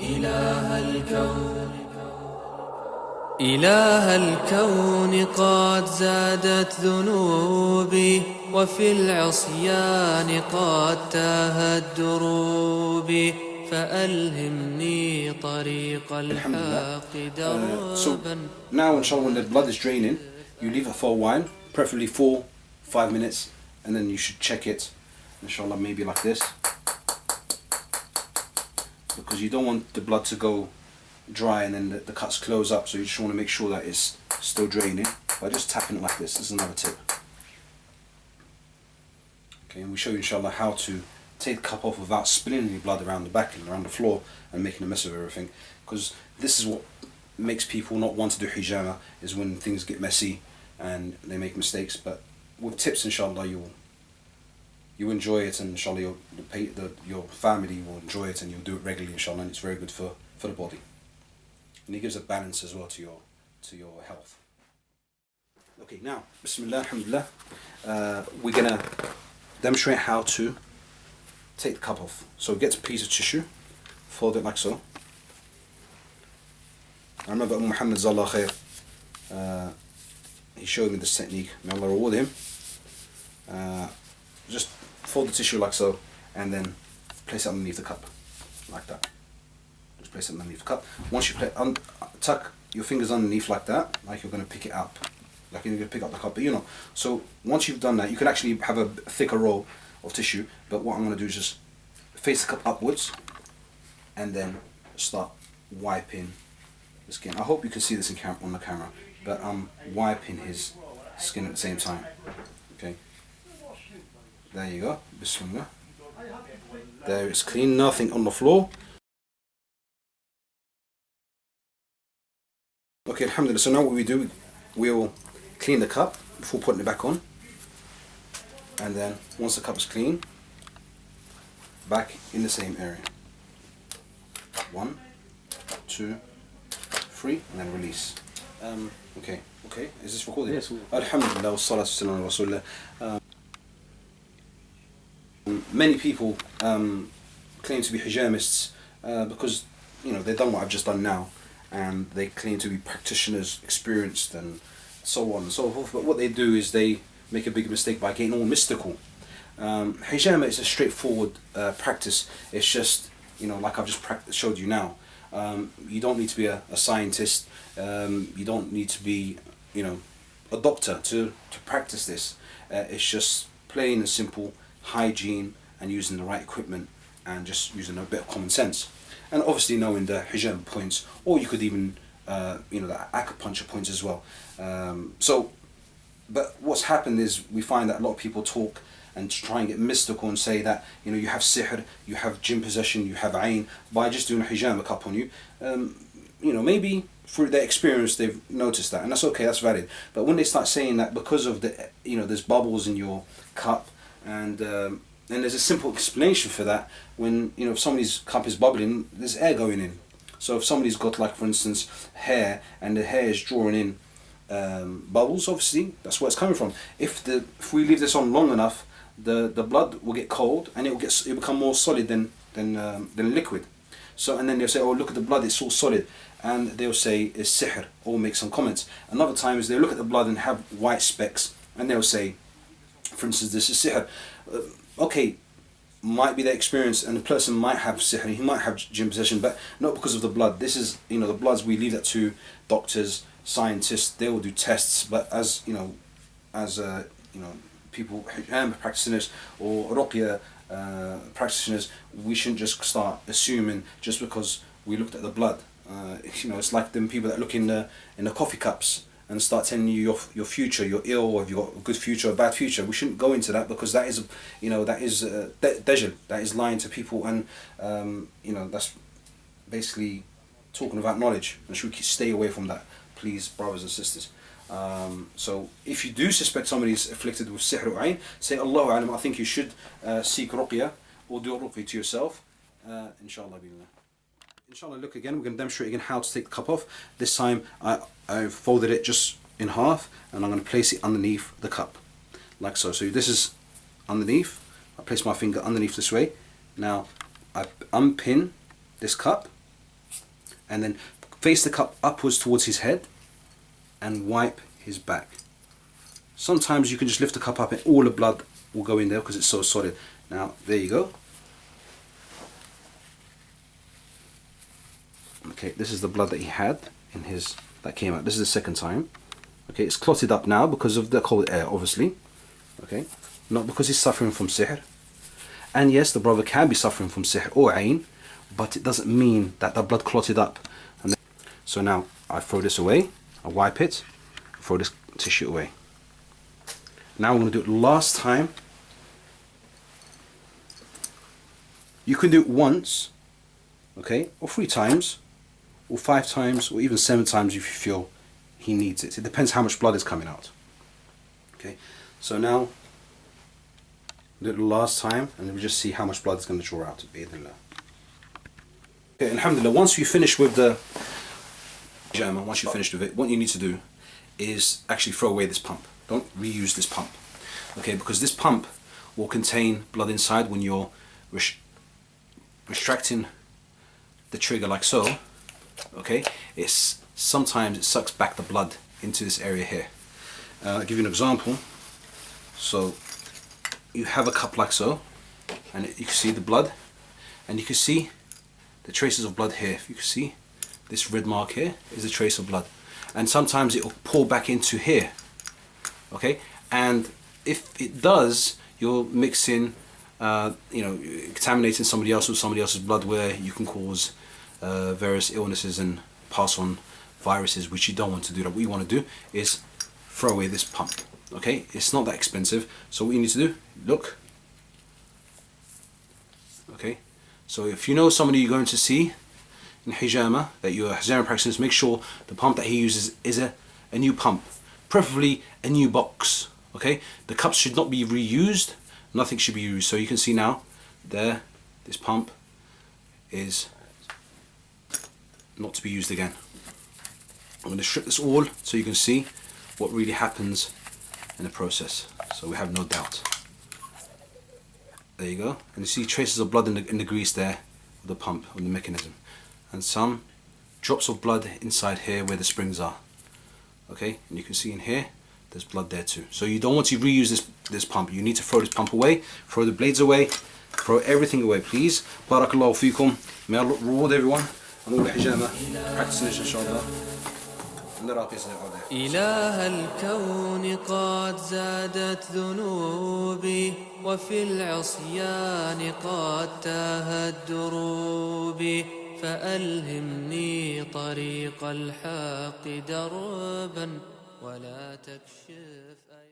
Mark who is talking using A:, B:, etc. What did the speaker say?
A: إله الكون قد زادت ذنوبي وفي العصيان قد تاهت دروبي فألهمني طريق الحق دربا.
B: So now inshallah, when the blood is draining, you leave it for a while, preferably 4-5 minutes, and then you should check it, inshallah, maybe like this, because you don't want the blood to go dry and then the cuts close up, so you just want to make sure that it's still draining by just tapping it like this. This is another tip. Okay, and we show you inshallah how to take the cup off without spilling any blood around the back and around the floor and making a mess of everything, because this is what makes people not want to do hijaamah, is when things get messy and they make mistakes. But with tips inshallah you enjoy it, and inshallah your family will enjoy it, and you'll do it regularly inshallah, and it's very good for the body. And it gives a balance as well to your health. Okay, now, Bismillah, Alhamdulillah, we're going to demonstrate how to take the cup off. So get a piece of tissue, fold it like so. I remember Muhammad Zallah Khair, he showed me this technique, may Allah reward him. Just fold the tissue like so, and then place it underneath the cup, like that. Just place it underneath the cup. Once you tuck your fingers underneath like that, like you're going to pick it up, like you're going to pick up the cup, but you know. So once you've done that, you can actually have a thicker roll of tissue, but what I'm going to do is just face the cup upwards, and then start wiping the skin. I hope you can see this on the camera, but I'm wiping his skin at the same time. Okay. There you go. Bismillah. There, it's clean, nothing on the floor. Okay, alhamdulillah. So now what we do, we'll clean the cup before putting it back on. And then once the cup is clean, back in the same area. 1, 2, 3, and then release. Okay, is this recorded?
C: Yes.
B: Alhamdulillah, wassalatu wassalamu ala rasulillah. Many people claim to be hijamists because, you know, they've done what I've just done now, and they claim to be practitioners, experienced, and so on and so forth. But what they do is they make a big mistake by getting all mystical. Hijaamah is a straightforward practice. It's just, you know, like I've just showed you now. You don't need to be a scientist. You don't need to be, you know, a doctor to practice this. It's just plain and simple hygiene and using the right equipment and just using a bit of common sense. And obviously knowing the Hijaamah points, or you could even, you know, the acupuncture points as well. But what's happened is we find that a lot of people talk and try and get mystical and say that, you know, you have sihr, you have jinn possession, you have ayn, by just doing a Hijaamah cup on you. You know, maybe through their experience they've noticed that, and that's okay, that's valid. But when they start saying that because of the, you know, there's bubbles in your cup, and there's a simple explanation for that. When, you know, if somebody's cup is bubbling, there's air going in. So if somebody's got, like, for instance, hair, and the hair is drawing in bubbles, obviously that's where it's coming from. If we leave this on long enough, the blood will get cold, and it'll become more solid than liquid. So, and then they'll say, oh, look at the blood, it's all solid, and they'll say it's sihr, or make some comments. Another time is they'll look at the blood and have white specks, and they'll say, for instance, this is sihr. Okay, might be their experience, and the person might have sihr, he might have jinn possession, but not because of the blood. This is, you know, the bloods, we leave that to doctors, scientists. They will do tests, but as you know, you know, people, practitioners or Ruqya practitioners, we shouldn't just start assuming just because we looked at the blood. You know, it's like them people that look in the coffee cups and start telling you your future, you're ill, or if you've got a good future or a bad future. We shouldn't go into that, because that is, you know, that is dajjal, that is lying to people, and you know, that's basically talking about knowledge, and should we stay away from that, please, brothers and sisters. So if you do suspect somebody's afflicted with sihr or ayn, say Allahu alam, I think you should seek ruqya, or do a ruqya to yourself, inshallah. Inshallah, look again, we're going to demonstrate again how to take the cup off. This time I've folded it just in half, and I'm going to place it underneath the cup, like so. So this is underneath, I place my finger underneath this way. Now I unpin this cup, and then face the cup upwards towards his head and wipe his back. Sometimes you can just lift the cup up and all the blood will go in there because it's so solid. Now there you go. Okay, this is the blood that he had in his, that came out. This is the second time. Okay, it's clotted up now because of the cold air, obviously. Okay, not because he's suffering from sihr. And yes, the brother can be suffering from sihr or ayn, but it doesn't mean that the blood clotted up. And so now I throw this away, I wipe it, throw this tissue away. Now I'm going to do it last time. You can do it once, okay, or 3 times, or 5 times, or even 7 times if you feel he needs it. It depends how much blood is coming out. Okay, so now do it the last time, and then we just see how much blood is going to draw out. Okay, alhamdulillah, once you finish with the hijaamah, once you're finished with it, what you need to do is actually throw away this pump. Don't reuse this pump. Okay, because this pump will contain blood inside when you're restricting the trigger like so. Okay, sometimes it sucks back the blood into this area here. I'll give you an example. So you have a cup like so, and you can see the blood, and you can see the traces of blood here. If you can see this red mark here is a trace of blood, and sometimes it will pour back into here. Okay, and if it does, you're mixing, contaminating somebody else with somebody else's blood, where you can cause various illnesses and pass on viruses, which you don't want to do. That what you want to do is throw away this pump. Okay, it's not that expensive, so what you need to do, look. Okay, so if you know somebody you're going to see in hijaamah, that you're a hijaamah practitioner, make sure the pump that he uses is a new pump, preferably a new box. Okay, the cups should not be reused, nothing should be used. So you can see now there, this pump is not to be used again. I'm going to strip this all so you can see what really happens in the process, so we have no doubt. There you go, and you see traces of blood in the grease there of the pump, on the mechanism, and some drops of blood inside here where the springs are. Okay, and you can see in here there's blood there too. So you don't want to reuse this pump. You need to throw this pump away, throw the blades away, throw everything away, please. Barakallahu feekum. May Allah reward everyone and all the hijaamah practitioners, inshallah.
A: إله الكون قد زادت ذنوبي وفي العصيان قد تاهت دروبي فألهمني طريق الحق دربا ولا تكشف